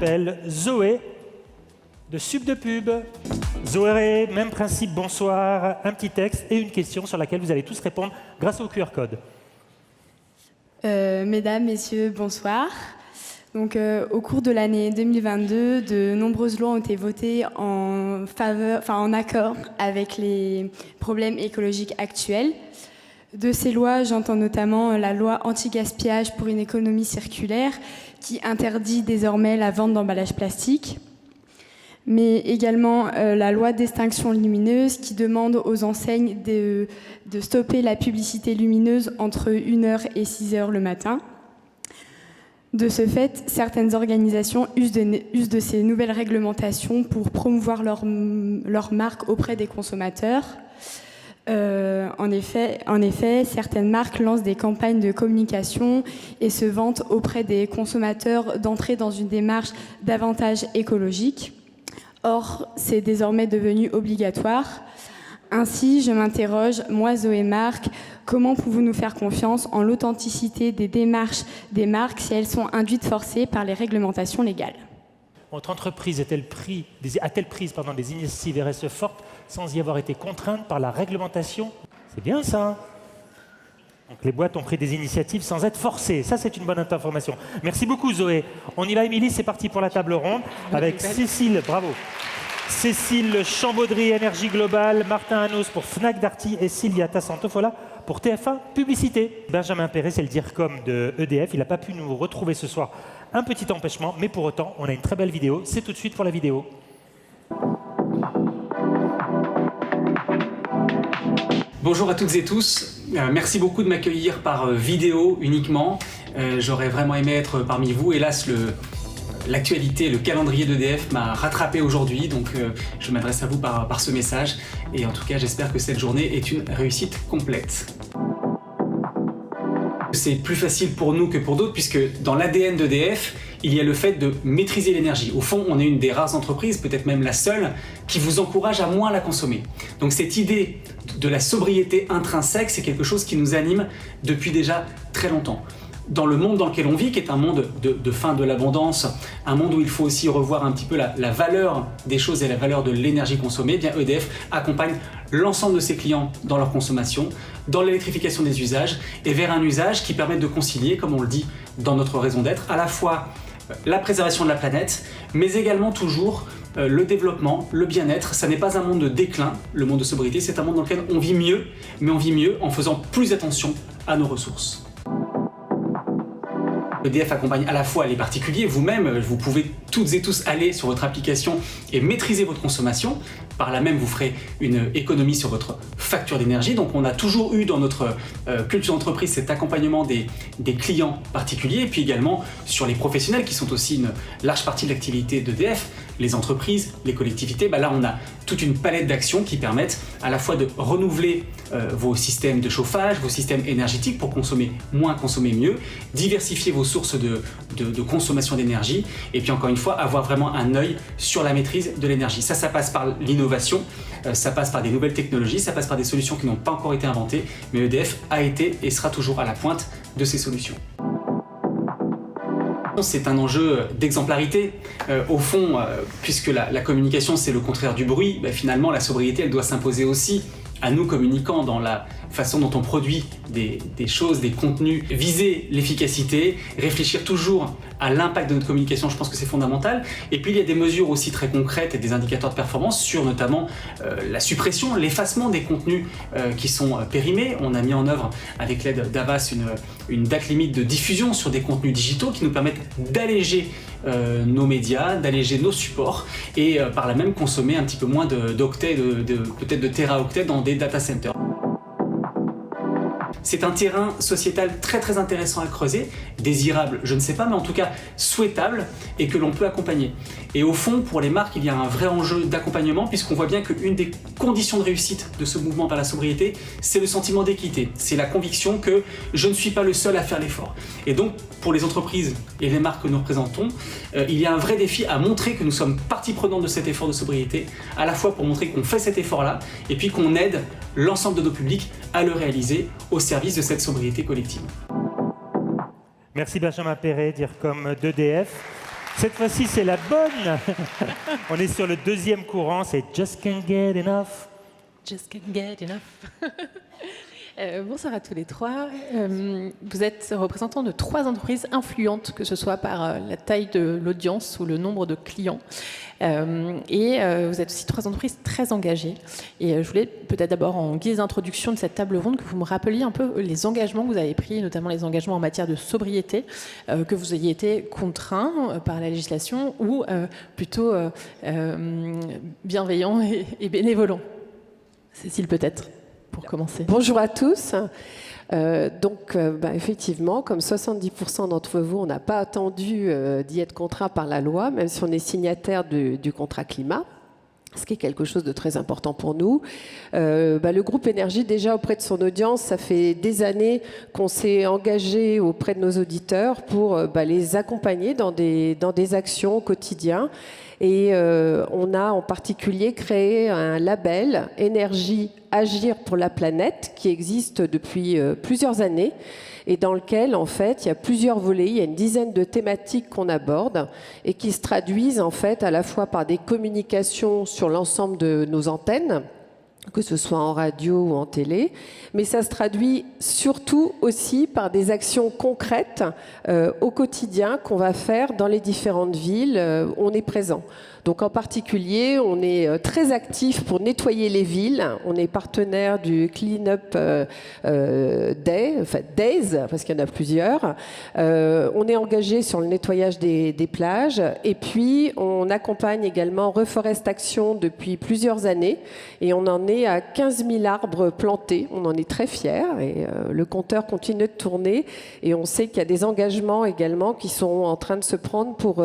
appelle Zoé de Sub de Pub. Zoé, même principe, bonsoir, un petit texte et une question sur laquelle vous allez tous répondre grâce au QR code. Mesdames, Messieurs, bonsoir. Donc, au cours de l'année 2022, de nombreuses lois ont été votées en accord avec les problèmes écologiques actuels. De ces lois, j'entends notamment la loi anti-gaspillage pour une économie circulaire qui interdit désormais la vente d'emballages plastiques, mais également la loi d'extinction lumineuse qui demande aux enseignes de stopper la publicité lumineuse entre 1h et 6h le matin. De ce fait, certaines organisations usent de ces nouvelles réglementations pour promouvoir leur marque auprès des consommateurs. En effet, certaines marques lancent des campagnes de communication et se vantent auprès des consommateurs d'entrer dans une démarche davantage écologique. Or, c'est désormais devenu obligatoire. Ainsi, je m'interroge, moi, Zoé Marc, comment pouvons-nous nous faire confiance en l'authenticité des démarches des marques si elles sont induites forcées par les réglementations légales ? Votre entreprise a-t-elle pris des initiatives RSE fortes sans y avoir été contrainte par la réglementation? C'est bien ça. Donc les boîtes ont pris des initiatives sans être forcées. Ça, c'est une bonne information. Merci beaucoup, Zoé. On y va, Émilie, c'est parti pour la table ronde avec Cécile, bravo. Cécile Chambaudry, Énergie Globale, Martin Hanos pour Fnac Darty et Sylvia Tassantofola pour TF1 Publicité. Benjamin Perret, c'est le DIRCOM de EDF. Il n'a pas pu nous retrouver ce soir. Un petit empêchement, mais pour autant, on a une très belle vidéo. C'est tout de suite pour la vidéo. Bonjour à toutes et tous. Merci beaucoup de m'accueillir par vidéo uniquement. J'aurais vraiment aimé être parmi vous. Hélas, l'actualité, le calendrier d'EDF m'a rattrapé aujourd'hui, donc je m'adresse à vous par ce message. Et en tout cas, j'espère que cette journée est une réussite complète. C'est plus facile pour nous que pour d'autres, puisque dans l'ADN d'EDF, il y a le fait de maîtriser l'énergie. Au fond, on est une des rares entreprises, peut-être même la seule, qui vous encourage à moins la consommer. Donc cette idée de la sobriété intrinsèque, c'est quelque chose qui nous anime depuis déjà très longtemps. Dans le monde dans lequel on vit, qui est un monde de fin de l'abondance, un monde où il faut aussi revoir un petit peu la valeur des choses et la valeur de l'énergie consommée, eh bien EDF accompagne l'ensemble de ses clients dans leur consommation, dans l'électrification des usages et vers un usage qui permette de concilier, comme on le dit dans notre raison d'être, à la fois la préservation de la planète, mais également toujours le développement, le bien-être. Ça n'est pas un monde de déclin, le monde de sobriété, c'est un monde dans lequel on vit mieux, mais on vit mieux en faisant plus attention à nos ressources. EDF accompagne à la fois les particuliers, vous-même, vous pouvez toutes et tous aller sur votre application et maîtriser votre consommation. Par là même, vous ferez une économie sur votre facture d'énergie. Donc on a toujours eu dans notre culture d'entreprise cet accompagnement des clients particuliers et puis également sur les professionnels qui sont aussi une large partie de l'activité d'EDF, les entreprises, les collectivités. Là on a toute une palette d'actions qui permettent à la fois de renouveler vos systèmes de chauffage, vos systèmes énergétiques pour consommer moins, consommer mieux, diversifier vos sources de consommation d'énergie et puis encore une fois avoir vraiment un œil sur la maîtrise de l'énergie. Ça passe par l'innovation, ça passe par des nouvelles technologies, ça passe par des solutions qui n'ont pas encore été inventées, mais EDF a été et sera toujours à la pointe de ces solutions. C'est un enjeu d'exemplarité. Au fond, puisque la communication c'est le contraire du bruit, finalement la sobriété elle doit s'imposer aussi à nous communicants dans la façon dont on produit des choses, des contenus, viser l'efficacité, réfléchir toujours à l'impact de notre communication, je pense que c'est fondamental. Et puis il y a des mesures aussi très concrètes et des indicateurs de performance sur notamment la suppression, l'effacement des contenus qui sont périmés. On a mis en œuvre avec l'aide d'Avas une date limite de diffusion sur des contenus digitaux qui nous permettent d'alléger nos médias, d'alléger nos supports et par là même consommer un petit peu moins d'octets, peut-être de téraoctets dans des data centers. C'est un terrain sociétal très très intéressant à creuser, désirable, je ne sais pas, mais en tout cas souhaitable et que l'on peut accompagner. Et au fond, pour les marques, il y a un vrai enjeu d'accompagnement puisqu'on voit bien qu'une des conditions de réussite de ce mouvement vers la sobriété, c'est le sentiment d'équité. C'est la conviction que je ne suis pas le seul à faire l'effort. Et donc, pour les entreprises et les marques que nous représentons, il y a un vrai défi à montrer que nous sommes partie prenante de cet effort de sobriété, à la fois pour montrer qu'on fait cet effort-là et puis qu'on aide l'ensemble de nos publics à le réaliser au service de cette sobriété collective. Merci Benjamin Perret, DIRCOM d'EDF. Cette fois-ci, c'est la bonne. On est sur le deuxième courant, c'est Just Can't Get Enough. Just can't get enough. Bonsoir à tous les trois. Vous êtes représentants de 3 entreprises influentes, que ce soit par la taille de l'audience ou le nombre de clients. Et vous êtes aussi 3 entreprises très engagées. Et je voulais peut-être d'abord, en guise d'introduction de cette table ronde, que vous me rappeliez un peu les engagements que vous avez pris, notamment les engagements en matière de sobriété, que vous ayez été contraints par la législation ou plutôt bienveillants et bénévolents. Cécile, peut-être, pour commencer. Bonjour à tous. Effectivement, comme 70% d'entre vous, on n'a pas attendu d'y être contraint par la loi, même si on est signataire du contrat climat, ce qui est quelque chose de très important pour nous. Le groupe Énergie, déjà auprès de son audience, ça fait des années qu'on s'est engagé auprès de nos auditeurs pour les accompagner dans des actions au quotidien. Et on a en particulier créé un label Énergie Agir pour la planète qui existe depuis plusieurs années et dans lequel en fait il y a plusieurs volets, il y a une dizaine de thématiques qu'on aborde et qui se traduisent en fait à la fois par des communications sur l'ensemble de nos antennes, que ce soit en radio ou en télé, mais ça se traduit surtout aussi par des actions concrètes au quotidien qu'on va faire dans les différentes villes où on est présent. Donc en particulier, on est très actif pour nettoyer les villes. On est partenaire du Clean Up Days, parce qu'il y en a plusieurs. On est engagé sur le nettoyage des plages. Et puis, on accompagne également Reforest Action depuis plusieurs années. Et on en est à 15 000 arbres plantés. On en est très fiers. Et le compteur continue de tourner. Et on sait qu'il y a des engagements également qui sont en train de se prendre pour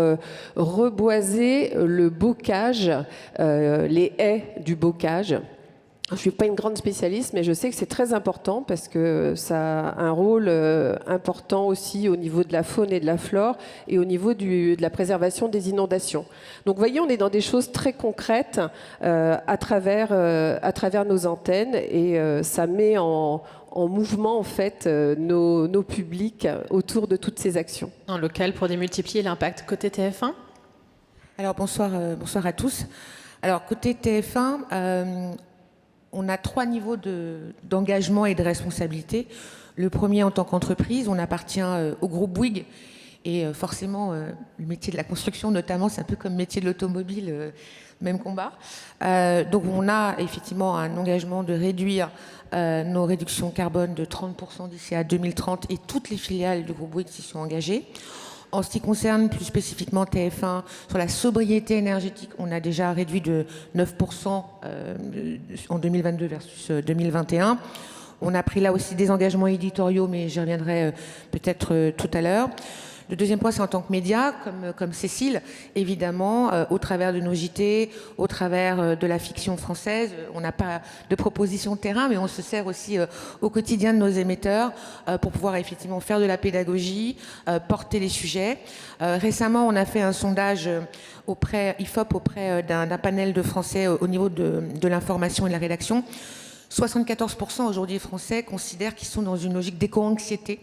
reboiser le bocage, les haies du bocage. Je ne suis pas une grande spécialiste, mais je sais que c'est très important parce que ça a un rôle important aussi au niveau de la faune et de la flore et au niveau de la préservation des inondations. Donc vous voyez, on est dans des choses très concrètes à travers nos antennes et ça met en mouvement en fait nos publics autour de toutes ces actions. En local pour démultiplier l'impact. Côté TF1 ? Alors bonsoir à tous. Alors côté TF1, on a 3 niveaux d'engagement et de responsabilité. Le premier, en tant qu'entreprise, on appartient au groupe Bouygues. Et forcément, le métier de la construction, notamment, c'est un peu comme le métier de l'automobile, même combat. Donc on a effectivement un engagement de réduire nos réductions carbone de 30% d'ici à 2030 et toutes les filiales du groupe Bouygues s'y sont engagées. En ce qui concerne plus spécifiquement TF1, sur la sobriété énergétique, on a déjà réduit de 9% en 2022 versus 2021. On a pris là aussi des engagements éditoriaux, mais j'y reviendrai peut-être tout à l'heure. Le deuxième point, c'est en tant que média, comme Cécile, évidemment, au travers de nos JT, au travers de la fiction française. On n'a pas de proposition de terrain, mais on se sert aussi au quotidien de nos émetteurs pour pouvoir effectivement faire de la pédagogie, porter les sujets. Récemment, on a fait un sondage auprès d'un panel de Français au niveau de l'information et de la rédaction. 74% aujourd'hui des Français considèrent qu'ils sont dans une logique d'éco-anxiété.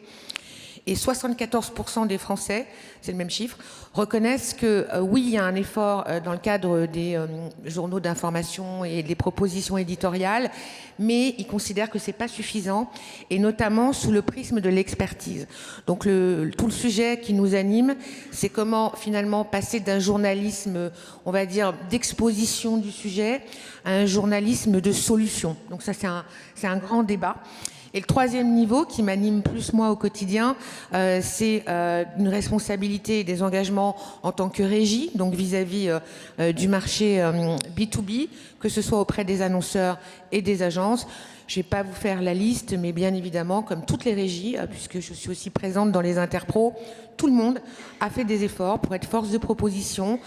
Et 74% des Français, c'est le même chiffre, reconnaissent que oui, il y a un effort dans le cadre des journaux d'information et des propositions éditoriales, mais ils considèrent que c'est pas suffisant, et notamment sous le prisme de l'expertise. Donc tout le sujet qui nous anime, c'est comment finalement passer d'un journalisme, on va dire, d'exposition du sujet à un journalisme de solution. Donc ça, c'est un grand débat. Et le troisième niveau qui m'anime plus moi au quotidien, c'est une responsabilité et des engagements en tant que régie, donc vis-à-vis du marché B2B, que ce soit auprès des annonceurs et des agences. Je ne vais pas vous faire la liste, mais bien évidemment, comme toutes les régies, puisque je suis aussi présente dans les interpros, tout le monde a fait des efforts pour être force de proposition,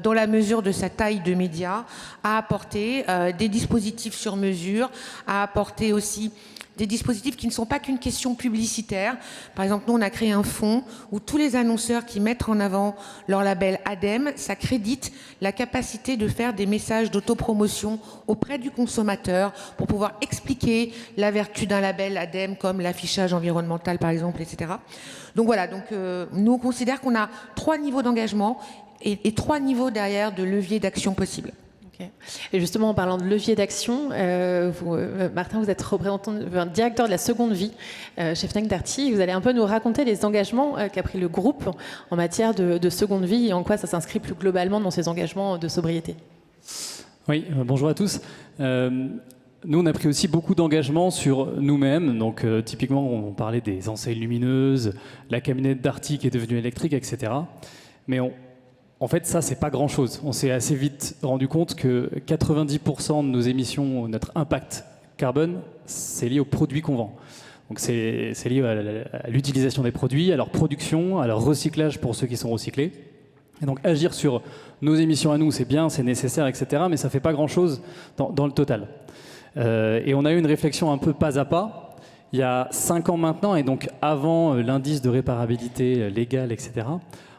dans la mesure de sa taille de média, à apporter des dispositifs sur mesure, à apporter aussi des dispositifs qui ne sont pas qu'une question publicitaire. Par exemple, nous, on a créé un fonds où tous les annonceurs qui mettent en avant leur label ADEME, ça crédite la capacité de faire des messages d'autopromotion auprès du consommateur pour pouvoir expliquer la vertu d'un label ADEME, comme l'affichage environnemental, par exemple, etc. Donc voilà, nous, on considère qu'on a 3 niveaux d'engagement et 3 niveaux derrière de levier d'action possible. Okay. Et justement, en parlant de levier d'action, Martin, vous êtes directeur de la seconde vie chez Fnac Darty. Vous allez un peu nous raconter les engagements qu'a pris le groupe en matière de seconde vie et en quoi ça s'inscrit plus globalement dans ces engagements de sobriété. Oui, bonjour à tous. Nous, on a pris aussi beaucoup d'engagements sur nous-mêmes. Donc, typiquement, on parlait des enseignes lumineuses, la camionnette Darty qui est devenue électrique, etc. Mais en fait, ça, c'est pas grand-chose. On s'est assez vite rendu compte que 90% de nos émissions, notre impact carbone, c'est lié aux produits qu'on vend. Donc, c'est lié à l'utilisation des produits, à leur production, à leur recyclage pour ceux qui sont recyclés. Et donc, agir sur nos émissions à nous, c'est bien, c'est nécessaire, etc. Mais ça fait pas grand-chose dans le total. Et on a eu une réflexion un peu pas à pas. Il y a 5 ans maintenant, et donc avant l'indice de réparabilité légale, etc.,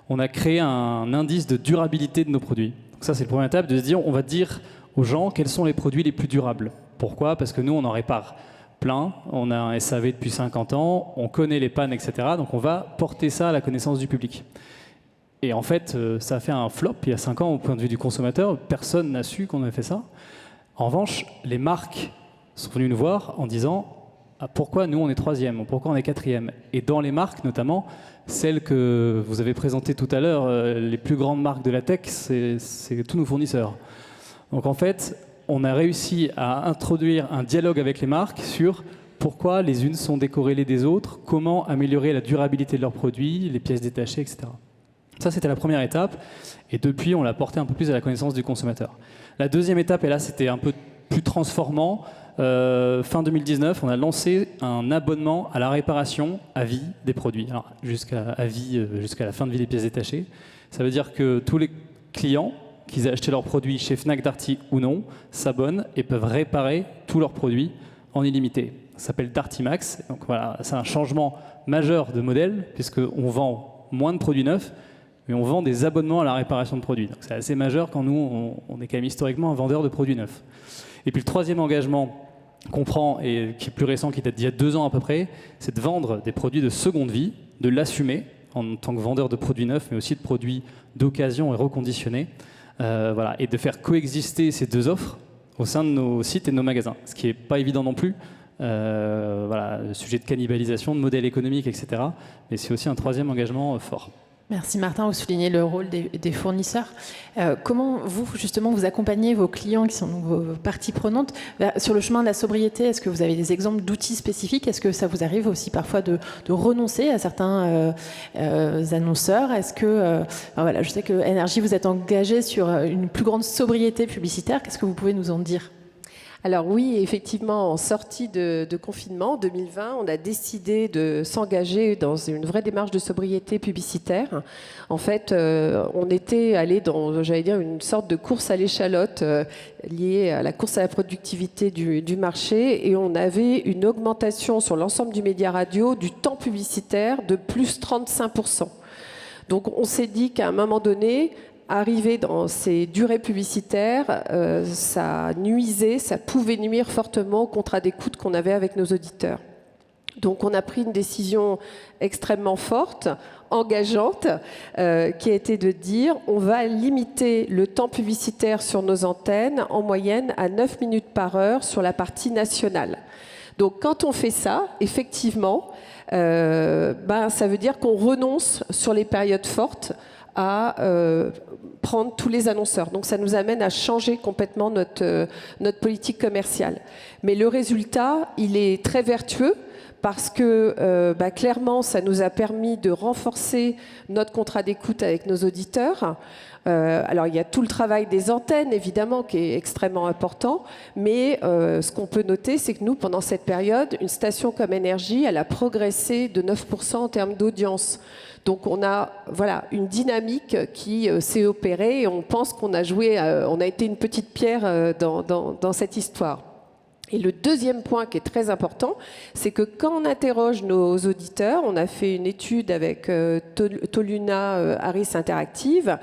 on a créé un indice de durabilité de nos produits. Donc ça, c'est la première étape, de se dire, on va dire aux gens quels sont les produits les plus durables. Pourquoi ? Parce que nous, on en répare plein, on a un SAV depuis 50 ans, on connaît les pannes, etc. Donc on va porter ça à la connaissance du public. Et en fait, ça a fait un flop il y a 5 ans au point de vue du consommateur. Personne n'a su qu'on avait fait ça. En revanche, les marques sont venues nous voir en disant pourquoi nous on est 3e, pourquoi on est 4e. Et dans les marques, notamment, celles que vous avez présentées tout à l'heure, les plus grandes marques de la tech, c'est tous nos fournisseurs. Donc en fait, on a réussi à introduire un dialogue avec les marques sur pourquoi les unes sont décorrélées des autres, comment améliorer la durabilité de leurs produits, les pièces détachées, etc. Ça, c'était la première étape. Et depuis, on l'a porté un peu plus à la connaissance du consommateur. La deuxième étape, et là, c'était un peu plus transformant. Fin 2019, on a lancé un abonnement à la réparation à vie des produits. Alors, jusqu'à la fin de vie des pièces détachées. Ça veut dire que tous les clients, qu'ils aient acheté leurs produits chez Fnac Darty ou non, s'abonnent et peuvent réparer tous leurs produits en illimité. Ça s'appelle Darty Max. Donc voilà, c'est un changement majeur de modèle, puisqu'on vend moins de produits neufs, mais on vend des abonnements à la réparation de produits. Donc c'est assez majeur quand nous, on est quand même historiquement un vendeur de produits neufs. Et puis le troisième engagement qu'on prend, et qui est plus récent, qui date d'il y a 2 ans à peu près, c'est de vendre des produits de seconde vie, de l'assumer en tant que vendeur de produits neufs, mais aussi de produits d'occasion et reconditionnés, voilà, et de faire coexister ces 2 offres au sein de nos sites et de nos magasins, ce qui n'est pas évident non plus. Voilà, le sujet de cannibalisation, de modèle économique, etc. Mais c'est aussi un troisième engagement fort. Merci Martin, vous soulignez le rôle des fournisseurs. Comment vous, justement, vous accompagnez vos clients qui sont vos parties prenantes sur le chemin de la sobriété? Est-ce que vous avez des exemples d'outils spécifiques? Est-ce que ça vous arrive aussi parfois de renoncer à certains annonceurs? Est-ce que, voilà, je sais que Énergie, vous êtes engagé sur une plus grande sobriété publicitaire. Qu'est-ce que vous pouvez nous en dire? Alors oui, effectivement, en sortie de confinement, en 2020, on a décidé de s'engager dans une vraie démarche de sobriété publicitaire. En fait, on était allé dans, j'allais dire, une sorte de course à l'échalote liée à la course à la productivité du marché, et on avait une augmentation sur l'ensemble du média radio du temps publicitaire de plus 35%. Donc on s'est dit qu'à un moment donné, arriver dans ces durées publicitaires, ça nuisait, ça pouvait nuire fortement au contrat d'écoute qu'on avait avec nos auditeurs. Donc on a pris une décision extrêmement forte, engageante, qui a été de dire on va limiter le temps publicitaire sur nos antennes en moyenne à 9 minutes par heure sur la partie nationale. Donc quand on fait ça, effectivement, ça veut dire qu'on renonce sur les périodes fortes à prendre tous les annonceurs. Donc ça nous amène à changer complètement notre politique commerciale. Mais le résultat, il est très vertueux parce que clairement, ça nous a permis de renforcer notre contrat d'écoute avec nos auditeurs. Alors il y a tout le travail des antennes, évidemment, qui est extrêmement important, mais ce qu'on peut noter, c'est que nous, pendant cette période, une station comme Énergie, elle a progressé de 9% en termes d'audience. Donc on a une dynamique qui s'est opérée, et on pense qu'on a joué, on a été une petite pierre dans cette histoire. Et le deuxième point qui est très important, c'est que quand on interroge nos auditeurs, on a fait une étude avec Toluna Harris Interactive,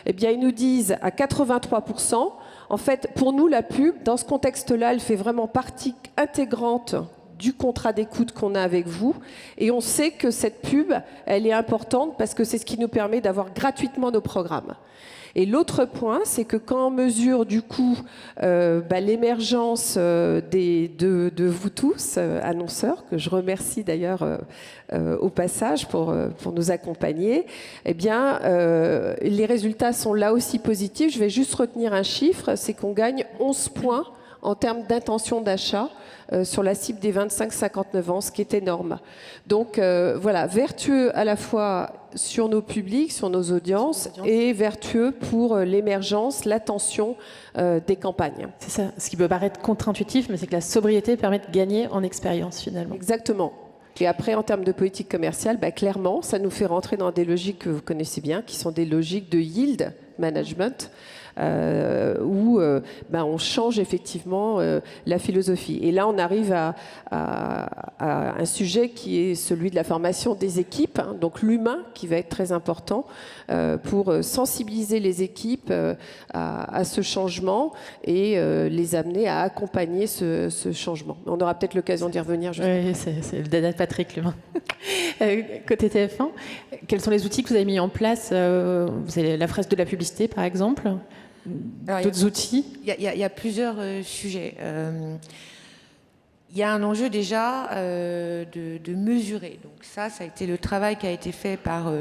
eh bien ils nous disent à 83%, en fait pour nous la pub, dans ce contexte-là, elle fait vraiment partie intégrante du contrat d'écoute qu'on a avec vous. Et on sait que cette pub, elle est importante parce que c'est ce qui nous permet d'avoir gratuitement nos programmes. Et l'autre point, c'est que quand on mesure du coup l'émergence de vous tous, annonceurs, que je remercie d'ailleurs au passage pour nous accompagner, eh bien, les résultats sont là aussi positifs. Je vais juste retenir un chiffre, c'est qu'on gagne 11 points en termes d'intention d'achat sur la cible des 25-59 ans, ce qui est énorme. Donc voilà, vertueux à la fois sur nos publics, sur nos audiences, et vertueux pour l'émergence, l'attention des campagnes. C'est ça, ce qui peut paraître contre-intuitif, mais c'est que la sobriété permet de gagner en expérience finalement. Exactement. Et après, en termes de politique commerciale, clairement, ça nous fait rentrer dans des logiques que vous connaissez bien, qui sont des logiques de yield management, où on change effectivement la philosophie. Et là, on arrive à un sujet qui est celui de la formation des équipes, hein, donc l'humain qui va être très important pour sensibiliser les équipes à ce changement et les amener à accompagner ce changement. On aura peut-être l'occasion d'y revenir. Oui, c'est le dada de Patrick, l'humain. Côté TF1, quels sont les outils que vous avez mis en place? Vous avez la fresque de la publicité, par exemple. D'autres outils? Il y a plusieurs sujets. Il y a un enjeu déjà de mesurer. Donc ça a été le travail qui a été fait par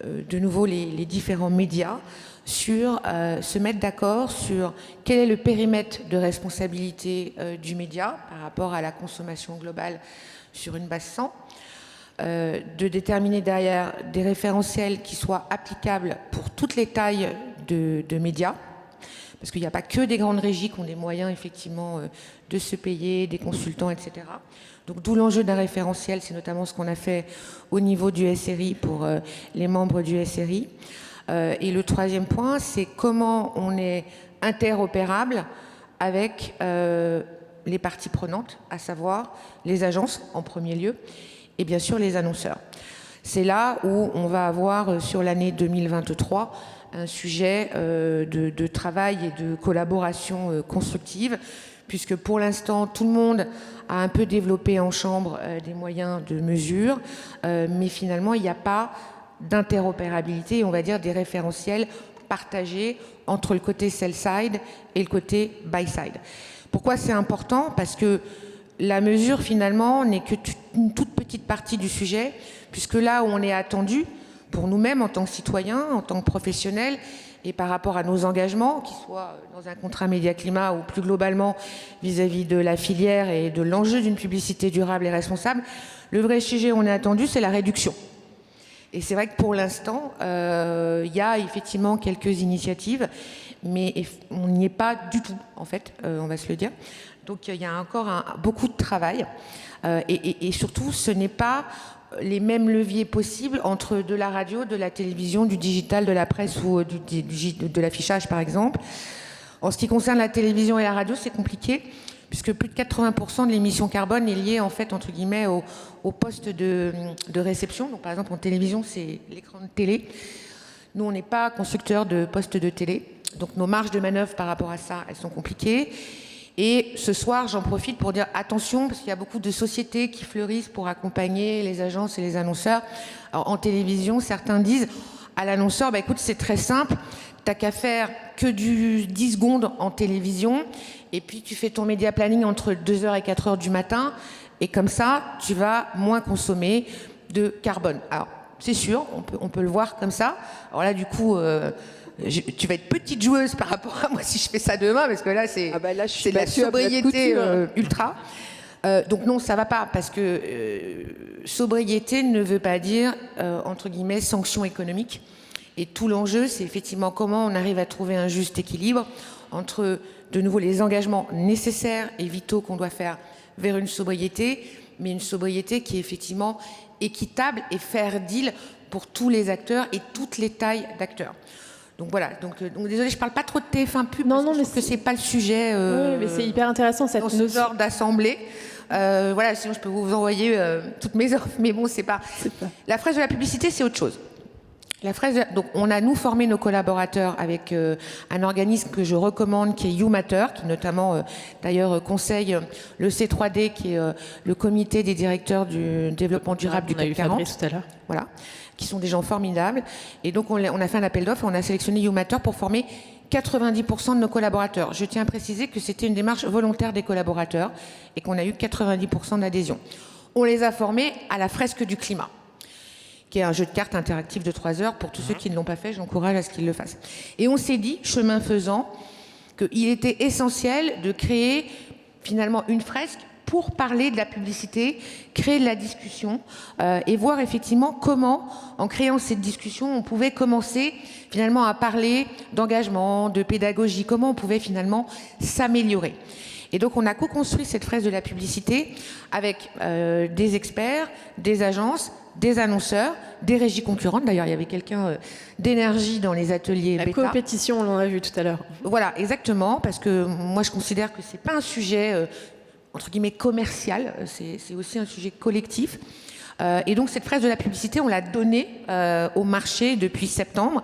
de nouveau les différents médias sur se mettre d'accord sur quel est le périmètre de responsabilité du média par rapport à la consommation globale sur une base 100. De déterminer derrière des référentiels qui soient applicables pour toutes les tailles de médias, parce qu'il n'y a pas que des grandes régies qui ont des moyens effectivement de se payer, des consultants, etc. Donc d'où l'enjeu d'un référentiel, c'est notamment ce qu'on a fait au niveau du SRI pour les membres du SRI. Et le troisième point, c'est comment on est interopérable avec les parties prenantes, à savoir les agences en premier lieu, et bien sûr les annonceurs. C'est là où on va avoir sur l'année 2023 un sujet de travail et de collaboration constructive, puisque pour l'instant tout le monde a un peu développé en chambre des moyens de mesure, mais finalement il n'y a pas d'interopérabilité, on va dire des référentiels partagés entre le côté sell-side et le côté buy-side. Pourquoi c'est important? Parce que la mesure, finalement, n'est que une toute petite partie du sujet, puisque là où on est attendu, pour nous-mêmes, en tant que citoyens, en tant que professionnels, et par rapport à nos engagements, qu'ils soient dans un contrat média-climat ou plus globalement vis-à-vis de la filière et de l'enjeu d'une publicité durable et responsable, le vrai sujet où on est attendu, c'est la réduction. Et c'est vrai que pour l'instant, il y a effectivement quelques initiatives, mais on n'y est pas du tout, en fait, on va se le dire. Donc il y a encore beaucoup de travail et surtout ce n'est pas les mêmes leviers possibles entre de la radio, de la télévision, du digital, de la presse ou de l'affichage par exemple. En ce qui concerne la télévision et la radio, c'est compliqué puisque plus de 80% de l'émission carbone est liée en fait entre guillemets au poste de réception. Donc par exemple en télévision c'est l'écran de télé. Nous on n'est pas constructeur de postes de télé, donc nos marges de manœuvre par rapport à ça elles sont compliquées. Et ce soir, j'en profite pour dire attention, parce qu'il y a beaucoup de sociétés qui fleurissent pour accompagner les agences et les annonceurs. Alors, en télévision, certains disent à l'annonceur, écoute, c'est très simple, t'as qu'à faire que du 10 secondes en télévision, et puis tu fais ton média planning entre 2h et 4h du matin, et comme ça, tu vas moins consommer de carbone. Alors, c'est sûr, on peut le voir comme ça. Alors là, du coup... tu vas être petite joueuse par rapport à moi si je fais ça demain, parce que là, c'est de la sobriété ultra. Donc non, ça va pas, parce que sobriété ne veut pas dire, entre guillemets, sanction économique. Et tout l'enjeu, c'est effectivement comment on arrive à trouver un juste équilibre entre, de nouveau, les engagements nécessaires et vitaux qu'on doit faire vers une sobriété, mais une sobriété qui est effectivement équitable et fair deal pour tous les acteurs et toutes les tailles d'acteurs. Donc voilà, donc désolé, je parle pas trop de TF1 pub, parce que je trouve que c'est pas le sujet. Oui, mais c'est hyper intéressant cette notion d'assemblée. Voilà, sinon je peux vous envoyer toutes mes offres, mais bon, c'est pas. La fresque de la publicité, c'est autre chose. La fraise, donc on a nous formé nos collaborateurs avec un organisme que je recommande qui est YouMatter, qui notamment d'ailleurs conseille le C3D qui est le comité des directeurs du développement durable du CAC 40. Fabrice tout à l'heure. Voilà, qui sont des gens formidables. Et donc on a fait un appel d'offres, on a sélectionné YouMatter pour former 90% de nos collaborateurs. Je tiens à préciser que c'était une démarche volontaire des collaborateurs et qu'on a eu 90% d'adhésion. On les a formés à la fresque du climat, qui est un jeu de cartes interactif de 3 heures. Pour tous ceux qui ne l'ont pas fait, j'encourage à ce qu'ils le fassent. Et on s'est dit, chemin faisant, qu'il était essentiel de créer finalement une fresque pour parler de la publicité, créer de la discussion et voir effectivement comment, en créant cette discussion, on pouvait commencer finalement à parler d'engagement, de pédagogie, comment on pouvait finalement s'améliorer. Et donc on a co-construit cette fresque de la publicité avec des experts, des agences, des annonceurs, des régies concurrentes. D'ailleurs, il y avait quelqu'un d'énergie dans les ateliers La bêta. compétition, on l'en a vu tout à l'heure. Voilà, exactement, parce que moi je considère que c'est pas un sujet entre guillemets commercial, c'est aussi un sujet collectif. Et donc cette fresque de la publicité, on l'a donnée au marché depuis septembre.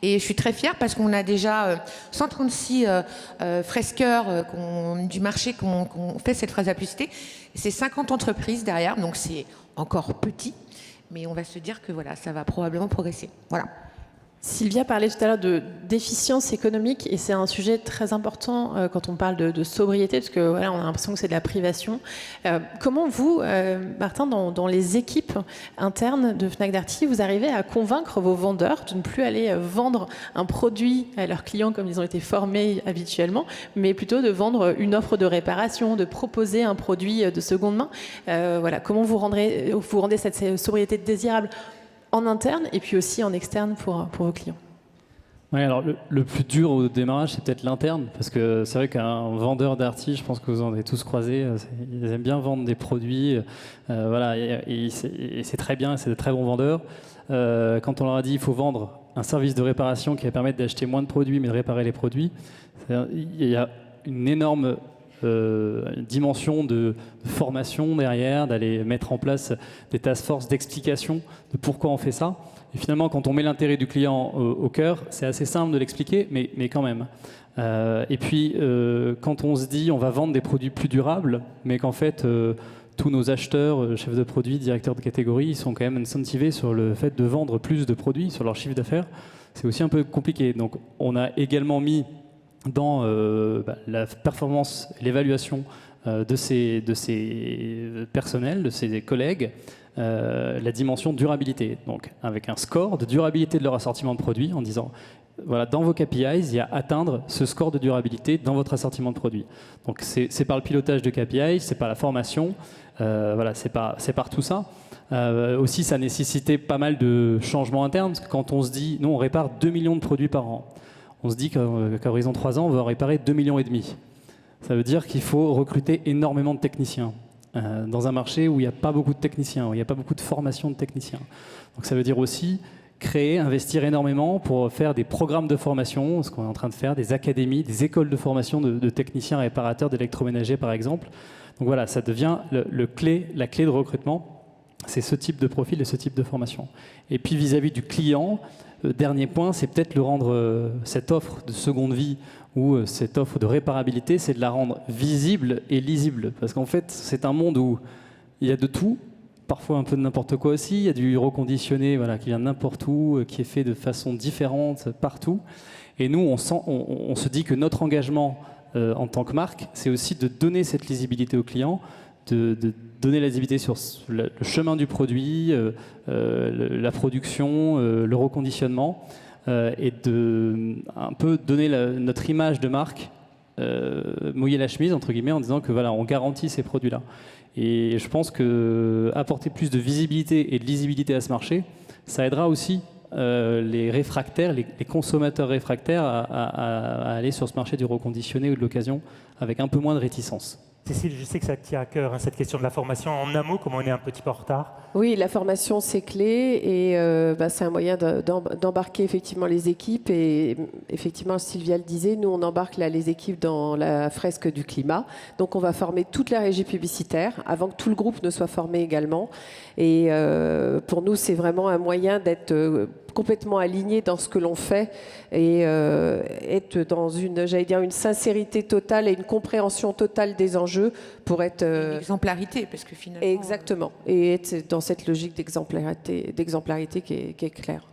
Et je suis très fière parce qu'on a déjà 136 fresqueurs du marché qui ont fait cette fresque de la publicité. C'est 50 entreprises derrière, donc c'est encore petit. Mais on va se dire que voilà, ça va probablement progresser. Voilà. Sylvia parlait tout à l'heure d'efficience économique et c'est un sujet très important quand on parle de sobriété parce que voilà, on a l'impression que c'est de la privation. Comment vous, Martin, dans les équipes internes de Fnac Darty, vous arrivez à convaincre vos vendeurs de ne plus aller vendre un produit à leurs clients comme ils ont été formés habituellement, mais plutôt de vendre une offre de réparation, de proposer un produit de seconde main. Voilà, comment vous rendez cette sobriété désirable en interne et puis aussi en externe pour vos clients? Oui, alors le plus dur au démarrage, c'est peut-être l'interne, parce que c'est vrai qu'un vendeur Darty, je pense que vous en avez tous croisé, ils aiment bien vendre des produits, voilà, et c'est très bien, c'est de très bons vendeurs. Quand on leur a dit qu'il faut vendre un service de réparation qui va permettre d'acheter moins de produits, mais de réparer les produits, il y a une énorme dimension de formation derrière, d'aller mettre en place des task force d'explication de pourquoi on fait ça. Et finalement, quand on met l'intérêt du client au cœur, c'est assez simple de l'expliquer, mais quand même. Et puis, quand on se dit on va vendre des produits plus durables, mais qu'en fait, tous nos acheteurs, chefs de produits, directeurs de catégorie, ils sont quand même incentivés sur le fait de vendre plus de produits sur leur chiffre d'affaires, c'est aussi un peu compliqué. Donc, on a également mis dans la performance, l'évaluation de ces personnels, de ces collègues, la dimension durabilité. Donc avec un score de durabilité de leur assortiment de produits en disant, voilà, dans vos KPIs, il y a atteindre ce score de durabilité dans votre assortiment de produits. Donc c'est par le pilotage de KPIs, c'est par la formation, voilà, c'est par tout ça. Aussi, ça nécessitait pas mal de changements internes, parce que quand on se dit, nous on répare 2 millions de produits par an, on se dit qu'à horizon 3 ans, on va réparer 2,5 millions. Ça veut dire qu'il faut recruter énormément de techniciens dans un marché où il n'y a pas beaucoup de techniciens, où il n'y a pas beaucoup de formation de techniciens. Donc ça veut dire aussi créer, investir énormément pour faire des programmes de formation, ce qu'on est en train de faire, des académies, des écoles de formation de techniciens réparateurs d'électroménagers par exemple. Donc voilà, ça devient la clé de recrutement, c'est ce type de profil et ce type de formation. Et puis vis-à-vis du client, dernier point, c'est peut-être le rendre cette offre de seconde vie ou cette offre de réparabilité, c'est de la rendre visible et lisible. Parce qu'en fait, c'est un monde où il y a de tout, parfois un peu de n'importe quoi aussi. Il y a du reconditionné voilà, qui vient de n'importe où, qui est fait de façon différente partout. Et nous, on se dit que notre engagement en tant que marque, c'est aussi de donner cette lisibilité aux clients, de donner la visibilité sur le chemin du produit, la production, le reconditionnement, et de un peu donner notre image de marque, mouiller la chemise entre guillemets en disant que voilà, on garantit ces produits-là. Et je pense que apporter plus de visibilité et de lisibilité à ce marché, ça aidera aussi les réfractaires, les consommateurs réfractaires à aller sur ce marché du reconditionné ou de l'occasion avec un peu moins de réticence. Cécile, je sais que ça te tient à cœur, cette question de la formation. En un mot, comme on est un petit peu en retard. Oui, la formation, c'est clé et c'est un moyen d'embarquer effectivement les équipes. Et effectivement, Sylvia le disait, nous, on embarque là, les équipes dans la fresque du climat. Donc, on va former toute la régie publicitaire avant que tout le groupe ne soit formé également. Et pour nous, c'est vraiment un moyen d'être complètement aligné dans ce que l'on fait et être dans une, j'allais dire, une sincérité totale et une compréhension totale des enjeux pour être... Une exemplarité, parce que finalement... Exactement, et être dans cette logique d'exemplarité qui est claire.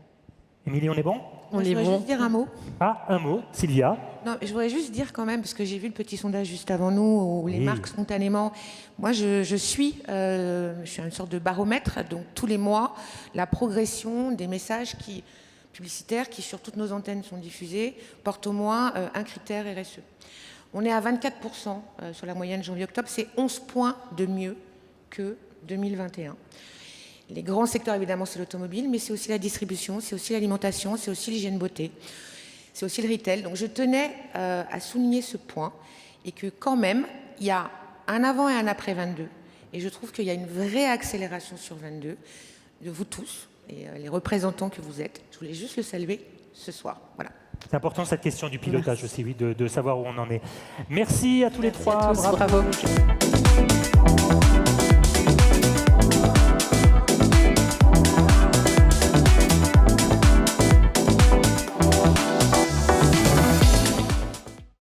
Émilie, on est bon? On Je est voudrais bon. juste dire un mot. Ah, un mot. Sylvia? Non, je voudrais juste dire quand même, parce que j'ai vu le petit sondage juste avant nous, où les Oui. marques spontanément... Moi, je suis une sorte de baromètre, donc tous les mois, la progression des messages publicitaires qui, sur toutes nos antennes, sont diffusés, portent au moins un critère RSE. On est à 24% sur la moyenne janvier-octobre, c'est 11 points de mieux que 2021. Les grands secteurs, évidemment, c'est l'automobile, mais c'est aussi la distribution, c'est aussi l'alimentation, c'est aussi l'hygiène beauté, c'est aussi le retail. Donc je tenais à souligner ce point, et que quand même, il y a un avant et un après 22. Et je trouve qu'il y a une vraie accélération sur 22, de vous tous, et les représentants que vous êtes. Je voulais juste le saluer ce soir. Voilà. C'est important cette question du pilotage aussi, oui, de savoir où on en est. Merci à tous les trois. À tous, bravo.